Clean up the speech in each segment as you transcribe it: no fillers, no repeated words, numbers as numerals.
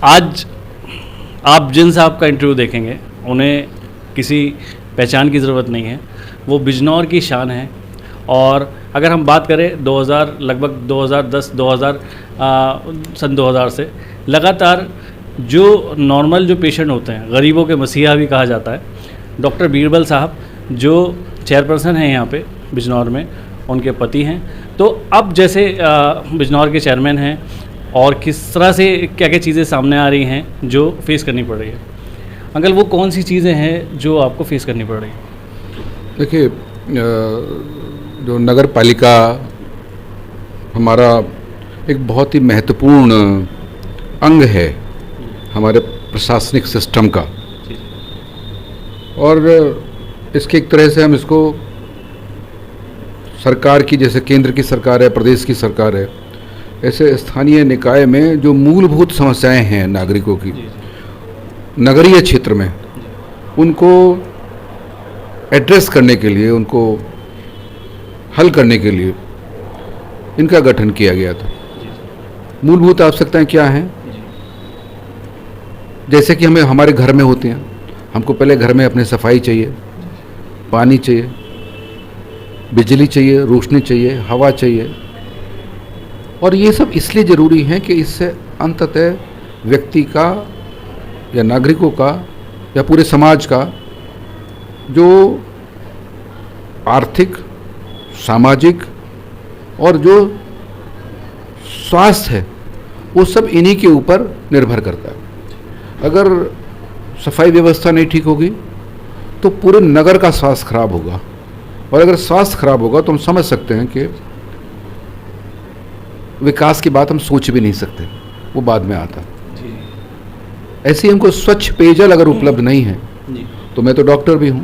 आज आप जिन साहब का इंटरव्यू देखेंगे उन्हें किसी पहचान की ज़रूरत नहीं है, वो बिजनौर की शान है। और अगर हम बात करें 2000 लगभग 2010 सन 2000 से लगातार जो नॉर्मल जो पेशेंट होते हैं, गरीबों के मसीहा भी कहा जाता है, डॉक्टर बीरबल साहब जो चेयरपर्सन हैं यहाँ पे बिजनौर में, उनके पति हैं। तो अब जैसे बिजनौर के चेयरमैन हैं और किस तरह से क्या क्या चीज़ें सामने आ रही हैं जो फेस करनी पड़ रही है, अंकल वो कौन सी चीज़ें हैं जो आपको फेस करनी पड़ रही है? देखिए, जो नगर पालिका हमारा एक बहुत ही महत्वपूर्ण अंग है हमारे प्रशासनिक सिस्टम का, और इसके एक तरह से हम इसको सरकार की, जैसे केंद्र की सरकार है, प्रदेश की सरकार है, ऐसे स्थानीय निकाय में जो मूलभूत समस्याएं हैं नागरिकों की नगरीय क्षेत्र में, उनको एड्रेस करने के लिए, उनको हल करने के लिए इनका गठन किया गया था। मूलभूत आवश्यकताएं क्या हैं? जैसे कि हमें हमारे घर में होते हैं, हमको पहले घर में अपने सफाई चाहिए, पानी चाहिए, बिजली चाहिए, रोशनी चाहिए, हवा चाहिए, और ये सब इसलिए ज़रूरी हैं कि इससे अंततः व्यक्ति का या नागरिकों का या पूरे समाज का जो आर्थिक, सामाजिक और जो स्वास्थ्य है वो सब इन्हीं के ऊपर निर्भर करता है। अगर सफाई व्यवस्था नहीं ठीक होगी तो पूरे नगर का स्वास्थ्य खराब होगा, और अगर स्वास्थ्य खराब होगा तो हम समझ सकते हैं कि विकास की बात हम सोच भी नहीं सकते, वो बाद में आता। ऐसे ही हमको स्वच्छ पेयजल अगर उपलब्ध नहीं है, तो मैं तो डॉक्टर भी हूँ,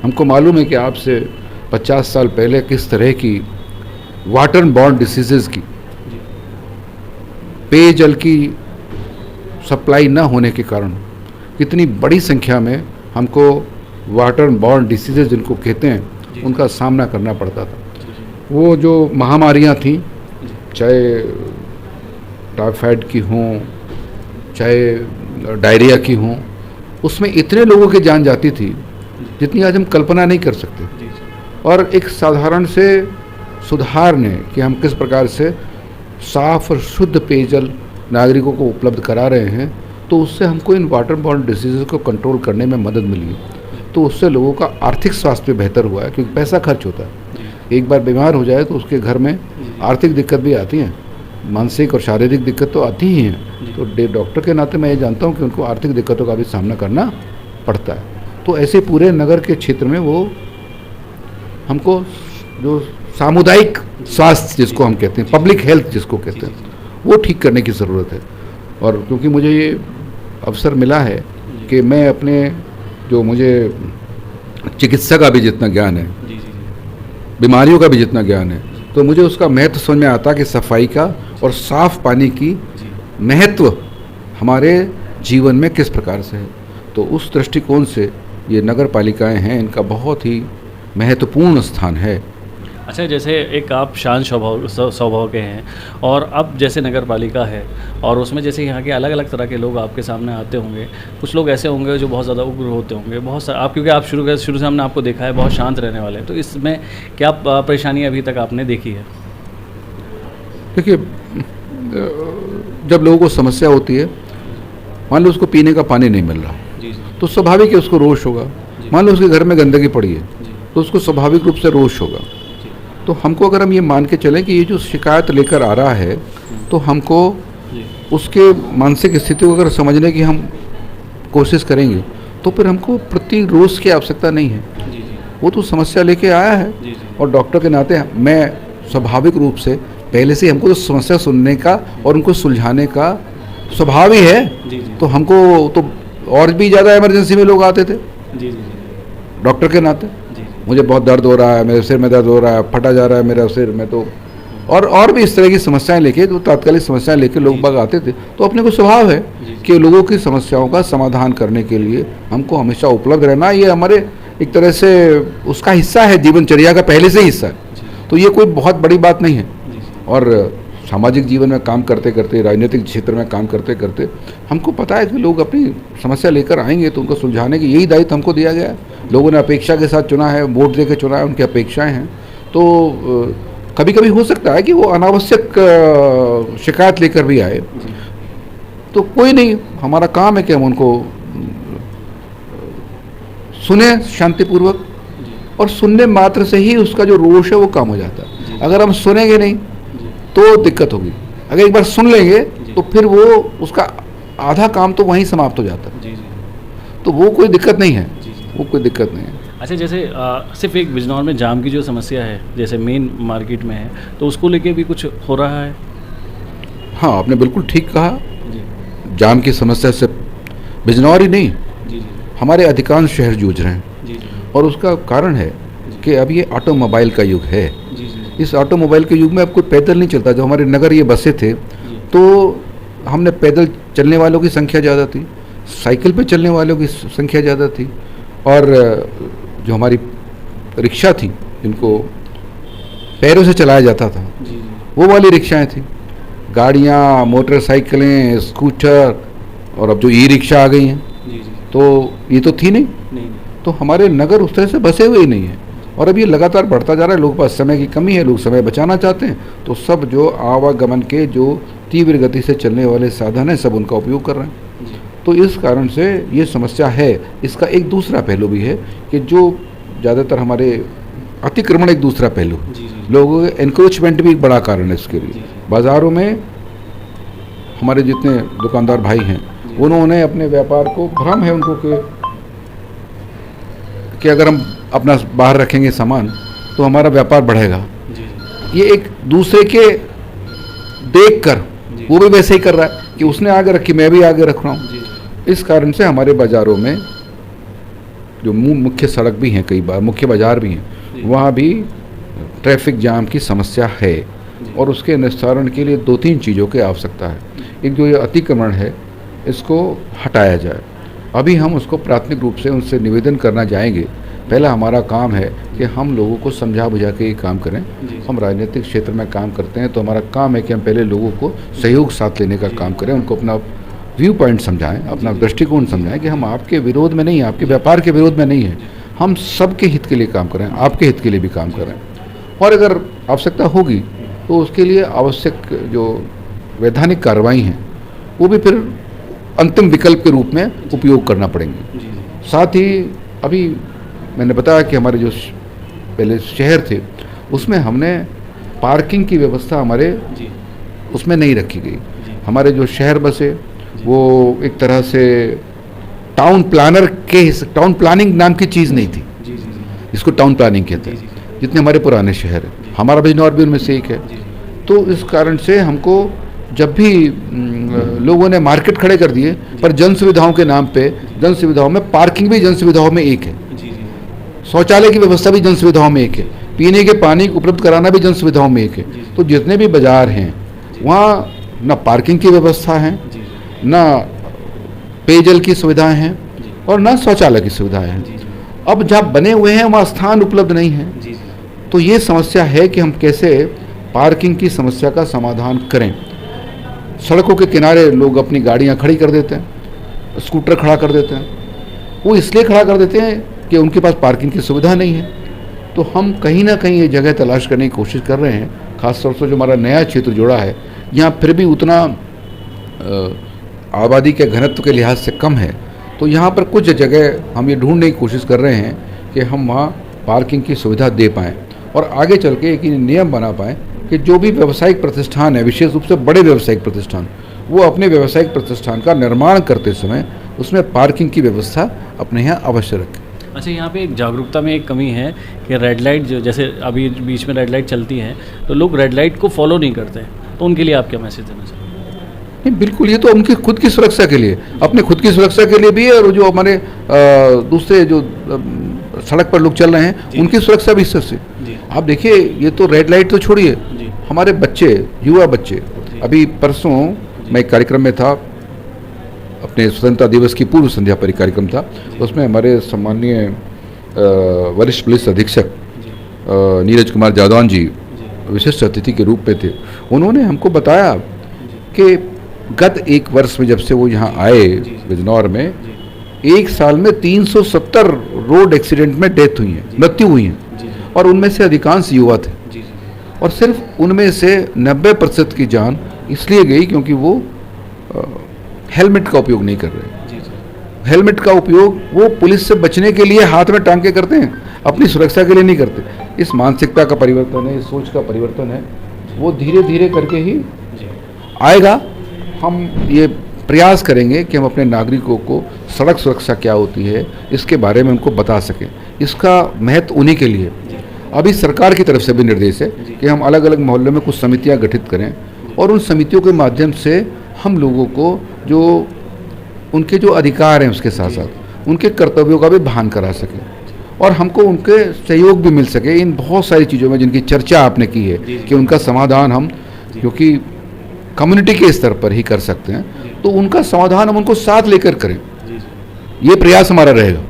हमको मालूम है कि आज से 50 साल पहले किस तरह की वाटर बॉर्न डिसीजेज की, पेयजल की सप्लाई न होने के कारण कितनी बड़ी संख्या में हमको वाटर बॉर्न डिसीजेज जिनको कहते हैं उनका सामना करना पड़ता था। वो जो महामारियाँ थीं, चाहे टाइफाइड की हों, चाहे डायरिया की हों, उसमें इतने लोगों की जान जाती थी जितनी आज हम कल्पना नहीं कर सकते। और एक साधारण से सुधार ने कि हम किस प्रकार से साफ और शुद्ध पेयजल नागरिकों को उपलब्ध करा रहे हैं, तो उससे हमको इन वाटर बॉर्न डिसीज़ को कंट्रोल करने में मदद मिली है। तो उससे लोगों का आर्थिक स्वास्थ्य भी बेहतर हुआ है, क्योंकि पैसा खर्च होता है। एक बार बीमार हो जाए तो उसके घर में आर्थिक दिक्कत भी आती है, मानसिक और शारीरिक दिक्कत तो आती ही हैं। तो डॉक्टर के नाते मैं ये जानता हूँ कि उनको आर्थिक दिक्कतों का भी सामना करना पड़ता है। तो ऐसे पूरे नगर के क्षेत्र में वो हमको जो सामुदायिक स्वास्थ्य जिसको हम कहते हैं, पब्लिक हेल्थ जिसको कहते हैं, वो ठीक करने की ज़रूरत है। और क्योंकि मुझे ये अवसर मिला है कि मैं अपने, जो मुझे चिकित्सा का भी जितना ज्ञान है, बीमारियों का भी जितना ज्ञान है, तो मुझे उसका महत्व समझ में आता कि सफाई का और साफ पानी की महत्व हमारे जीवन में किस प्रकार से है। तो उस दृष्टिकोण से ये नगर पालिकाएँ हैं, इनका बहुत ही महत्वपूर्ण स्थान है। अच्छा, जैसे एक आप शांत स्वभाव के हैं, और अब जैसे नगर पालिका है और उसमें जैसे यहाँ के अलग अलग तरह के लोग आपके सामने आते होंगे, कुछ लोग ऐसे होंगे जो बहुत ज़्यादा उग्र होते होंगे, बहुत सारे आप, क्योंकि आप शुरू से हमने आपको देखा है बहुत शांत रहने वाले हैं, तो इसमें क्या परेशानी अभी तक आपने देखी है? देखिए, जब लोगों को समस्या होती है, मान लो उसको पीने का पानी नहीं मिल रहा, तो स्वाभाविक है उसको रोष होगा। मान लो उसके घर में गंदगी पड़ी है, तो उसको स्वाभाविक रूप से रोष होगा। तो हमको अगर हम ये मान के चलें कि ये जो शिकायत लेकर आ रहा है, तो हमको उसके मानसिक स्थिति को अगर समझने की हम कोशिश करेंगे, तो फिर हमको प्रति रोष की आवश्यकता नहीं है। वो तो समस्या लेके आया है, और डॉक्टर के नाते मैं स्वाभाविक रूप से पहले से हमको तो समस्या सुनने का और उनको सुलझाने का स्वभाव ही है। तो हमको तो और भी ज़्यादा इमरजेंसी में लोग आते थे डॉक्टर के नाते, मुझे बहुत दर्द हो रहा है, मेरे सिर में दर्द हो रहा है, फटा जा रहा है मेरा सिर में, तो और भी इस तरह की समस्याएं लेके, तो तात्कालिक समस्याएं लेके लोग बाग आते थे। तो अपने को स्वभाव है कि लोगों की समस्याओं का समाधान करने के लिए हमको हमेशा उपलब्ध रहना, ये हमारे एक तरह से उसका हिस्सा है, जीवनचर्या का पहले से ही हिस्सा है। तो ये कोई बहुत बड़ी बात नहीं है। और सामाजिक जीवन में काम करते करते, राजनीतिक क्षेत्र में काम करते करते हमको पता है कि लोग अपनी समस्या लेकर आएंगे तो उनको सुलझाने की यही दायित्व हमको दिया गया है। लोगों ने अपेक्षा के साथ चुना है, वोट दे के चुना है, उनकी अपेक्षाएं हैं। तो कभी कभी हो सकता है कि वो अनावश्यक शिकायत लेकर भी आए, तो कोई नहीं, हमारा काम है कि हम उनको सुने शांतिपूर्वक, और सुनने मात्र से ही उसका जो रोष है वो कम हो जाता है। अगर हम सुनेंगे नहीं तो दिक्कत होगी, अगर एक बार सुन लेंगे तो फिर वो उसका आधा काम तो वहीं समाप्त हो जाता है। तो वो कोई दिक्कत नहीं है, वो कोई दिक्कत नहीं है। अच्छा, जैसे सिर्फ एक बिजनौर में जाम की जो समस्या है, जैसे मेन मार्केट में है, तो उसको लेके भी कुछ हो रहा है? हाँ, आपने बिल्कुल ठीक कहा। जाम की समस्या से बिजनौर ही नहीं, हमारे अधिकांश शहर जूझ रहे हैं। और उसका कारण है कि अब ये ऑटोमोबाइल का युग है। इस ऑटोमोबाइल के युग में अब कोई पैदल नहीं चलता। जो हमारे नगर ये बसें थे तो हमने पैदल चलने वालों की संख्या ज़्यादा थी, साइकिल पे चलने वालों की संख्या ज़्यादा थी, और जो हमारी रिक्शा थी जिनको पैरों से चलाया जाता था वो वाली रिक्शाएं थी। गाड़ियाँ, मोटरसाइकिलें, स्कूटर, और अब जो ई रिक्शा आ गई हैं, तो ये तो थी नहीं। तो हमारे नगर उस तरह से बसे हुए ही नहीं हैं, और अब ये लगातार बढ़ता जा रहा है। लोगों के पास समय की कमी है, लोग समय बचाना चाहते हैं, तो सब जो आवागमन के जो तीव्र गति से चलने वाले साधन हैं सब उनका उपयोग कर रहे हैं। तो इस कारण से ये समस्या है। इसका एक दूसरा पहलू भी है कि जो ज़्यादातर हमारे अतिक्रमण एक दूसरा पहलू, लोगों के एनक्रोचमेंट भी एक बड़ा कारण है इसके लिए। बाज़ारों में हमारे जितने दुकानदार भाई हैं उन्होंने अपने व्यापार को, भ्रम है उनको कि अगर हम अपना बाहर रखेंगे सामान तो हमारा व्यापार बढ़ेगा। ये एक दूसरे के देखकर वो भी वैसे ही कर रहा है कि उसने आगे रखी, मैं भी आगे रख रहा हूँ। इस कारण से हमारे बाज़ारों में जो मुख्य सड़क भी हैं, कई बार मुख्य बाज़ार भी हैं, वहाँ भी ट्रैफिक जाम की समस्या है, और उसके निस्तारण के लिए 2-3 चीज़ों की आवश्यकता है। एक जो ये अतिक्रमण है इसको हटाया जाए। अभी हम उसको प्राथमिक रूप से उनसे निवेदन करना जाएंगे। पहला हमारा काम है कि हम लोगों को समझा बुझा के ये काम करें। हम राजनीतिक क्षेत्र में काम करते हैं तो हमारा काम है कि हम पहले लोगों को सहयोग साथ लेने का काम करें, उनको अपना व्यू पॉइंट समझाएं, अपना दृष्टिकोण समझाएं कि हम आपके विरोध में नहीं हैं, आपके व्यापार के विरोध में नहीं हैं, हम सबके हित के लिए काम करें, आपके हित के लिए भी काम करें। और अगर आवश्यकता होगी तो उसके लिए आवश्यक जो वैधानिक कार्रवाई हैं वो भी फिर अंतिम विकल्प के रूप में उपयोग करना पड़ेंगे। साथ ही अभी मैंने बताया कि हमारे जो पहले शहर थे उसमें हमने पार्किंग की व्यवस्था हमारे उसमें नहीं रखी गई। हमारे जो शहर बसे वो एक तरह से टाउन प्लानिंग नाम की चीज़ नहीं थी, इसको टाउन प्लानिंग कहते हैं, जितने हमारे पुराने शहर हैं। हमारा बिजनौर भी उनमें से एक है। तो इस कारण से हमको जब भी लोगों ने मार्केट खड़े कर दिए, पर जन सुविधाओं के नाम पे, जन सुविधाओं में पार्किंग भी जन सुविधाओं में एक है, शौचालय की व्यवस्था भी जन सुविधाओं में एक है, पीने के पानी उपलब्ध कराना भी जन सुविधाओं में एक है। तो जितने भी बाजार हैं वहाँ न पार्किंग की व्यवस्था है, न पेयजल की सुविधाएं हैं, और न शौचालय की सुविधाएं हैं। अब जहाँ बने हुए हैं वहाँ स्थान उपलब्ध नहीं है। तो ये समस्या है कि हम कैसे पार्किंग की समस्या का समाधान करें। सड़कों के किनारे लोग अपनी गाड़ियाँ खड़ी कर देते हैं, स्कूटर खड़ा कर देते हैं। वो इसलिए खड़ा कर देते हैं कि उनके पास पार्किंग की सुविधा नहीं है। तो हम कहीं ना कहीं ये जगह तलाश करने की कोशिश कर रहे हैं। खासतौर से जो हमारा नया क्षेत्र जुड़ा है, यहाँ फिर भी उतना आबादी के घनत्व के लिहाज से कम है। तो यहाँ पर कुछ जगह हम ये ढूंढने की कोशिश कर रहे हैं कि हम वहाँ पार्किंग की सुविधा दे पाएँ, और आगे चल के एक नियम बना पाएँ कि जो भी व्यावसायिक प्रतिष्ठान है, विशेष रूप से बड़े व्यावसायिक प्रतिष्ठान, वो अपने व्यावसायिक प्रतिष्ठान का निर्माण करते समय उसमें पार्किंग की व्यवस्था अपने यहाँ अवश्य रखें। अच्छा, यहाँ पे एक जागरूकता में एक कमी है कि रेड लाइट, जो जैसे अभी बीच में रेड लाइट चलती है तो लोग रेड लाइट को फॉलो नहीं करते, तो उनके लिए आप क्या मैसेज देना चाहते हैं? नहीं, बिल्कुल, ये तो उनकी खुद की सुरक्षा के लिए, अपने खुद की सुरक्षा के लिए भी है, और जो हमारे दूसरे जो सड़क पर लोग चल रहे हैं उनकी सुरक्षा भी इससे से। आप देखिए, ये तो रेड लाइट तो छोड़िए, हमारे बच्चे, युवा बच्चे, अभी परसों मैं एक कार्यक्रम में था, अपने स्वतंत्रता दिवस की पूर्व संध्या पर कार्यक्रम था, उसमें हमारे सम्माननीय वरिष्ठ पुलिस अधीक्षक नीरज कुमार जादौन जी विशिष्ट अतिथि के रूप में थे, उन्होंने हमको बताया कि गत 1 वर्ष में जब से वो यहाँ आए बिजनौर में, 1 साल में 370 रोड एक्सीडेंट में डेथ हुई है, मृत्यु हुई है, और उनमें से अधिकांश युवा थे। और सिर्फ उनमें से 90% की जान इसलिए गई क्योंकि वो हेलमेट का उपयोग नहीं कर रहे। हेलमेट का उपयोग वो पुलिस से बचने के लिए हाथ में टांग के करते हैं, अपनी सुरक्षा के लिए नहीं करते। इस मानसिकता का परिवर्तन है, इस सोच का परिवर्तन है, वो धीरे धीरे करके ही आएगा। हम ये प्रयास करेंगे कि हम अपने नागरिकों को सड़क सुरक्षा क्या होती है इसके बारे में उनको बता सकें। इसका महत्व उन्हीं के लिए अभी सरकार की तरफ से भी निर्देश है कि हम अलग अलग मोहल्लों में कुछ समितियां गठित करें और उन समितियों के माध्यम से हम लोगों को जो उनके जो अधिकार हैं उसके साथ साथ उनके कर्तव्यों का भी भान करा सकें और हमको उनके सहयोग भी मिल सके इन बहुत सारी चीज़ों में जिनकी चर्चा आपने की है कि उनका समाधान हम क्योंकि कम्युनिटी के स्तर पर ही कर सकते हैं, तो उनका समाधान हम उनको साथ लेकर करें, ये प्रयास हमारा रहेगा।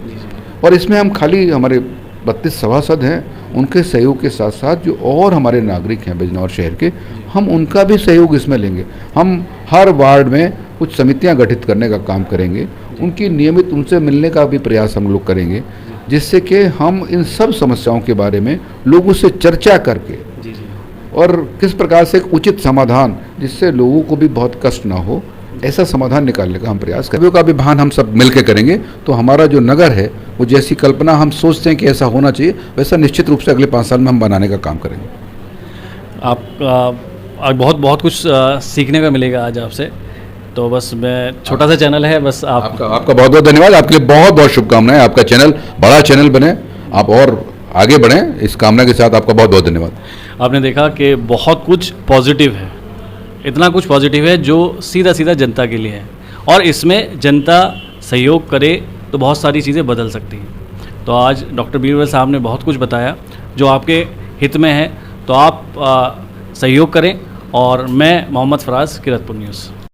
और इसमें हम खाली हमारे 32 सभासद हैं, उनके सहयोग के साथ साथ जो और हमारे नागरिक हैं बिजनौर शहर के, हम उनका भी सहयोग इसमें लेंगे। हम हर वार्ड में कुछ समितियां गठित करने का काम करेंगे, उनकी नियमित उनसे मिलने का भी प्रयास हम लोग करेंगे, जिससे कि हम इन सब समस्याओं के बारे में लोगों से चर्चा करके और किस प्रकार से एक उचित समाधान जिससे लोगों को भी बहुत कष्ट ना हो, ऐसा समाधान निकालने का हम प्रयास करेंगे। का भी भान हम सब मिलकर करेंगे तो हमारा जो नगर है वो जैसी कल्पना हम सोचते हैं कि ऐसा होना चाहिए वैसा निश्चित रूप से अगले 5 साल में हम बनाने का काम करेंगे। आप बहुत कुछ सीखने का मिलेगा आज आपसे। तो बस मैं छोटा सा चैनल है, बस आपका बहुत बहुत धन्यवाद। आपके लिए बहुत बहुत शुभकामनाएं। आपका चैनल बड़ा चैनल बने, आप और आगे बढ़ें, इस कामना के साथ आपका बहुत बहुत धन्यवाद। आपने देखा कि बहुत कुछ पॉजिटिव है, इतना कुछ पॉजिटिव है जो सीधा सीधा जनता के लिए है और इसमें जनता सहयोग करे तो बहुत सारी चीज़ें बदल सकती हैं। तो आज डॉक्टर बीरबल साहब ने बहुत कुछ बताया जो आपके हित में है, तो आप सहयोग करें। और मैं मोहम्मद फराज, किरतपुर न्यूज़।